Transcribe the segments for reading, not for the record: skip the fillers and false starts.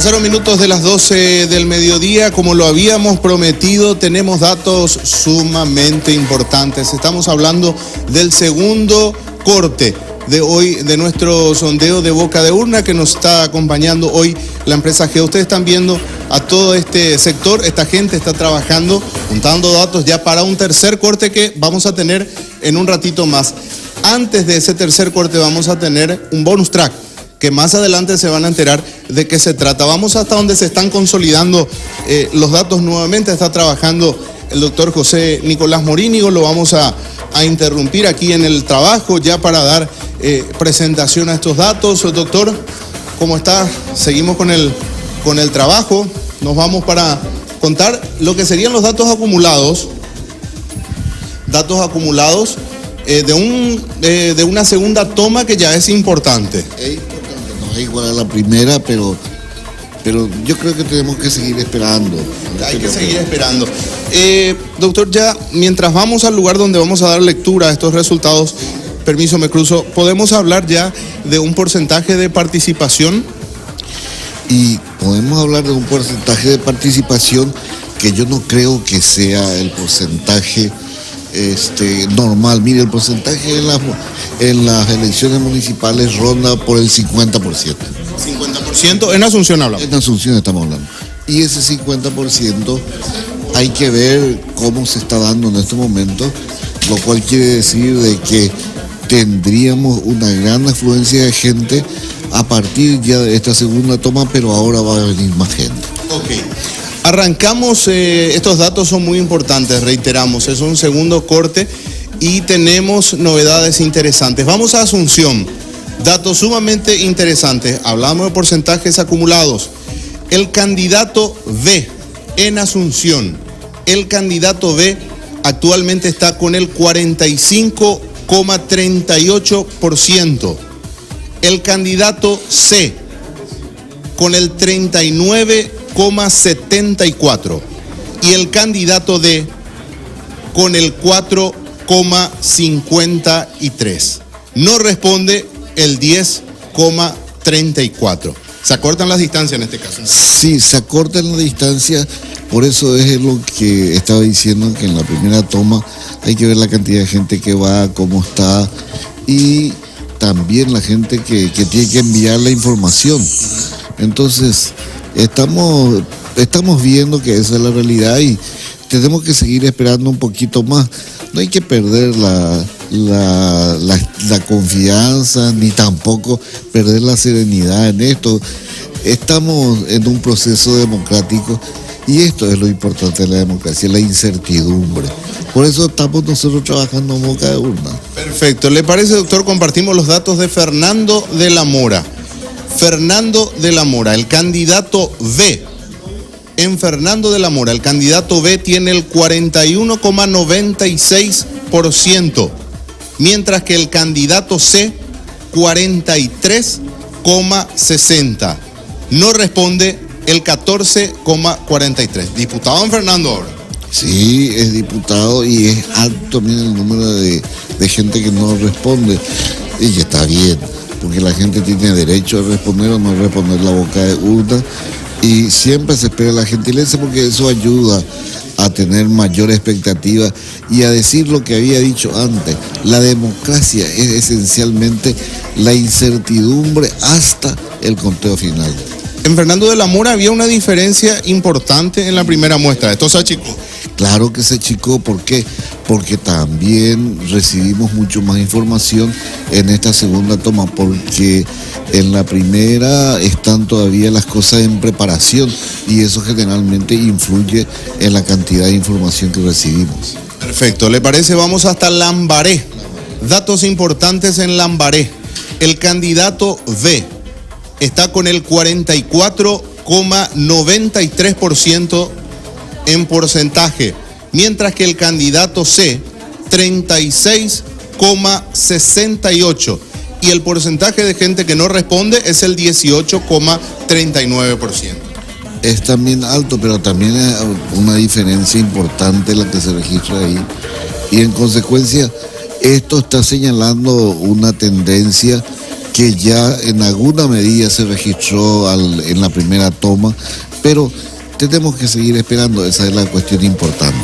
Pasaron minutos de las 12 del mediodía, como lo habíamos prometido, tenemos datos sumamente importantes. Estamos hablando del segundo corte de hoy, de nuestro sondeo de boca de urna que nos está acompañando hoy la empresa Geo. Ustedes están viendo a todo este sector, esta gente está trabajando, juntando datos ya para un tercer corte que vamos a tener en un ratito más. Antes de ese tercer corte vamos a tener un bonus track, que más adelante se van a enterar de qué se trata. Vamos hasta donde se están consolidando los datos nuevamente. Está trabajando el doctor José Nicolás Morínigo. Lo vamos a interrumpir aquí en el trabajo ya para dar presentación a estos datos. Doctor, ¿cómo está? Seguimos con el trabajo. Nos vamos para contar lo que serían los datos acumulados. Datos acumulados de una segunda toma que ya es importante. No es igual a la primera, pero yo creo que tenemos que seguir esperando. Hay que seguir esperando. Doctor, ya mientras vamos al lugar donde vamos a dar lectura a estos resultados, permiso, me cruzo, ¿podemos hablar ya de un porcentaje de participación? Y podemos hablar de un porcentaje de participación que yo no creo que sea el porcentaje normal. Mire, el porcentaje en las elecciones municipales ronda por el 50%. 50%, en Asunción hablamos. En Asunción estamos hablando. Y ese 50% hay que ver cómo se está dando en este momento, lo cual quiere decir de que tendríamos una gran afluencia de gente a partir ya de esta segunda toma, pero ahora va a venir más gente. Ok. Arrancamos, estos datos son muy importantes, reiteramos, es un segundo corte y tenemos novedades interesantes. Vamos a Asunción, datos sumamente interesantes, hablamos de porcentajes acumulados. El candidato B en Asunción, el candidato B actualmente está con el 45,38%, el candidato C con el 39,74% y el candidato D con el 4,53%. No responde el 10,34%. Se acortan las distancias en este caso. Sí, se acortan las distancias, por eso es lo que estaba diciendo, que en la primera toma hay que ver la cantidad de gente que va, cómo está, y también la gente que tiene que enviar la información. Entonces, estamos viendo que esa es la realidad y tenemos que seguir esperando un poquito más. No hay que perder la confianza, ni tampoco perder la serenidad en esto. Estamos en un proceso democrático y esto es lo importante de la democracia, la incertidumbre. Por eso estamos nosotros trabajando en boca de urna. Perfecto. ¿Le parece, doctor? Compartimos los datos de Fernando de la Mora. Fernando de la Mora, el candidato B. En Fernando de la Mora, el candidato B tiene el 41,96%, mientras que el candidato C, 43,60%. No responde el 14,43%. Diputado en Fernando ahora. Sí, es diputado y es alto también el número de gente que no responde. Y está bien, porque la gente tiene derecho a responder o no responder la boca de urna. Y siempre se espera la gentileza porque eso ayuda a tener mayor expectativa y a decir lo que había dicho antes. La democracia es esencialmente la incertidumbre hasta el conteo final. En Fernando de la Mora había una diferencia importante en la primera muestra. ¿Esto se achicó? Claro que se achicó. ¿Por qué? Porque también recibimos mucho más información en esta segunda toma, porque en la primera están todavía las cosas en preparación y eso generalmente influye en la cantidad de información que recibimos. Perfecto. ¿Le parece? Vamos hasta Lambaré. Datos importantes en Lambaré. El candidato B está con el 44,93% en porcentaje, mientras que el candidato C, 36,68%, y el porcentaje de gente que no responde es el 18,39%. Es también alto, pero también es una diferencia importante la que se registra ahí, y en consecuencia esto está señalando una tendencia que ya en alguna medida se registró en la primera toma, pero tenemos que seguir esperando, esa es la cuestión importante.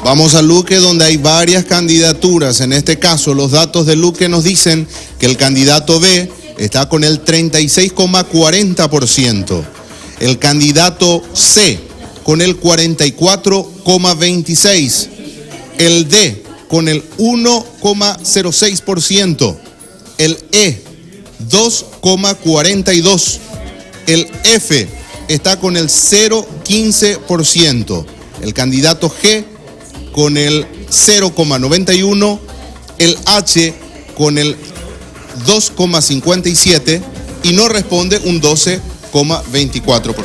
Vamos a Luque, donde hay varias candidaturas. En este caso, los datos de Luque nos dicen que el candidato B está con el 36,40%, el candidato C con el 44,26%, el D con el 1,06%, el E 2,42%, el F está con el 0,15%, el candidato G con el 0,91%, el H con el 2,57% y no responde un 12,24%.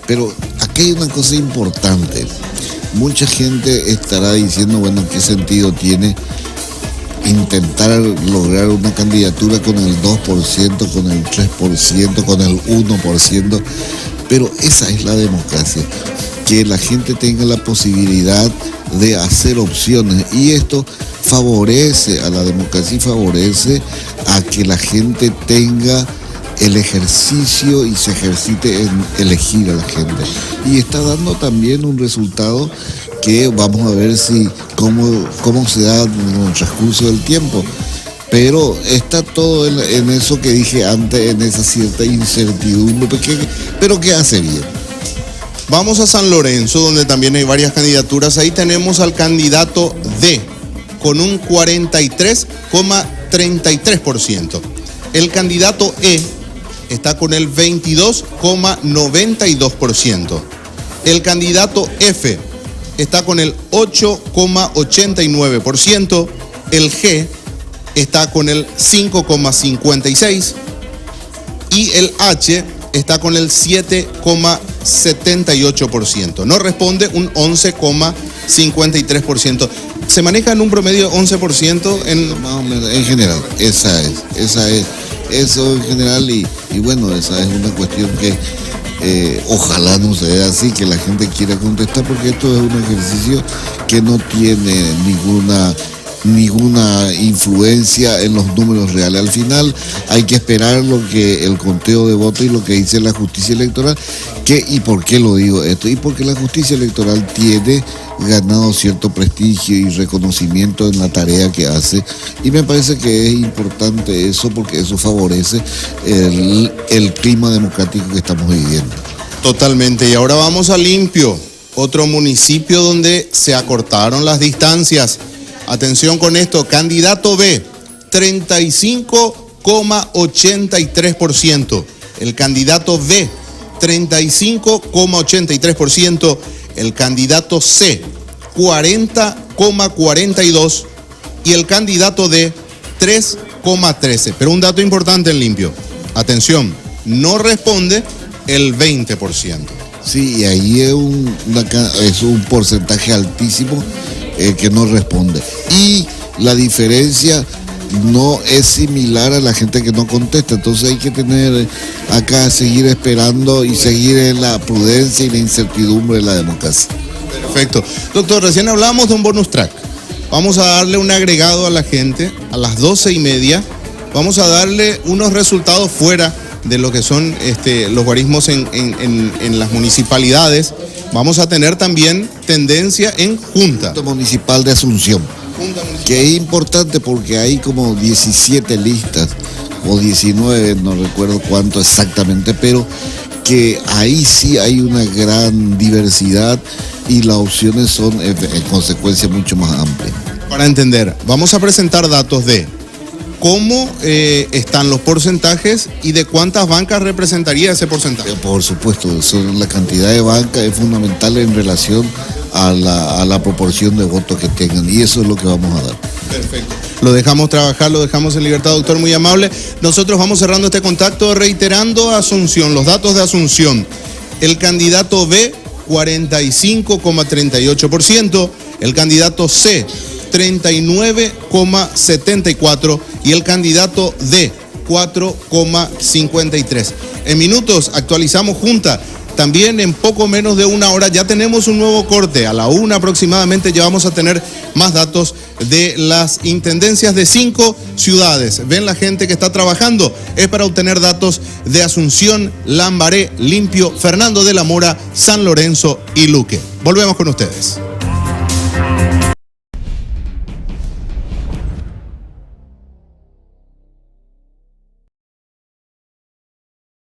Pero aquí hay una cosa importante. Mucha gente estará diciendo, bueno, ¿qué sentido tiene intentar lograr una candidatura con el 2%, con el 3%, con el 1%? Pero esa es la democracia, que la gente tenga la posibilidad de hacer opciones, y esto favorece a la democracia y favorece a que la gente tenga el ejercicio y se ejercite en elegir a la gente. Y está dando también un resultado que vamos a ver cómo se da en el transcurso del tiempo. Pero está todo en eso que dije antes, en esa cierta incertidumbre, pero que hace bien. Vamos a San Lorenzo, donde también hay varias candidaturas. Ahí tenemos al candidato D con un 43,33%. El candidato E está con el 22,92%. El candidato F está con el 8,89%. El G está con el 5,56%. Y el H está con el 7,78%. No responde un 11,53%. Se maneja en un promedio 11% más o menos, en general. Esa es. Eso en general, y bueno, esa es una cuestión que ojalá no sea así, que la gente quiera contestar, porque esto es un ejercicio que no tiene ninguna influencia en los números reales. Al final hay que esperar el conteo de votos y lo que dice la justicia electoral. ¿Y por qué lo digo esto? Y porque la justicia electoral tiene ganado cierto prestigio y reconocimiento en la tarea que hace, y me parece que es importante eso, porque eso favorece el clima democrático que estamos viviendo. Totalmente. Y ahora vamos a Limpio, otro municipio donde se acortaron las distancias. Atención con esto, candidato B, 35,83%. El candidato B, 35,83%. El candidato C, 40,42%. Y el candidato D, 3,13%. Pero un dato importante en Limpio. Atención, no responde el 20%. Sí, y ahí es un porcentaje altísimo que no responde. Y la diferencia no es similar a la gente que no contesta. Entonces hay que tener acá, seguir esperando y seguir en la prudencia y la incertidumbre de la democracia. Perfecto. Doctor, recién hablamos de un bonus track. Vamos a darle un agregado a la gente a las 12:30. Vamos a darle unos resultados fuera de lo que son los guarismos en las municipalidades. Vamos a tener también tendencia en Junta Municipal de Asunción, que es importante porque hay como 17 listas, o 19, no recuerdo cuánto exactamente, pero que ahí sí hay una gran diversidad y las opciones son en consecuencia mucho más amplias. Para entender, vamos a presentar datos de cómo están los porcentajes y de cuántas bancas representaría ese porcentaje. Por supuesto, la cantidad de bancas es fundamental en relación a la proporción de votos que tengan, y eso es lo que vamos a dar. Perfecto. Lo dejamos trabajar, lo dejamos en libertad, doctor, muy amable. Nosotros vamos cerrando este contacto reiterando Asunción, los datos de Asunción. El candidato B, 45,38%, el candidato C, 39,74% y el candidato D, 4,53%. En minutos actualizamos Junta también en poco menos de una hora ya tenemos un nuevo corte. A la 1 aproximadamente ya vamos a tener más datos de las intendencias de 5 ciudades. Ven la gente que está trabajando, es para obtener datos de Asunción, Lambaré, Limpio, Fernando de la Mora, San Lorenzo y Luque. Volvemos con ustedes.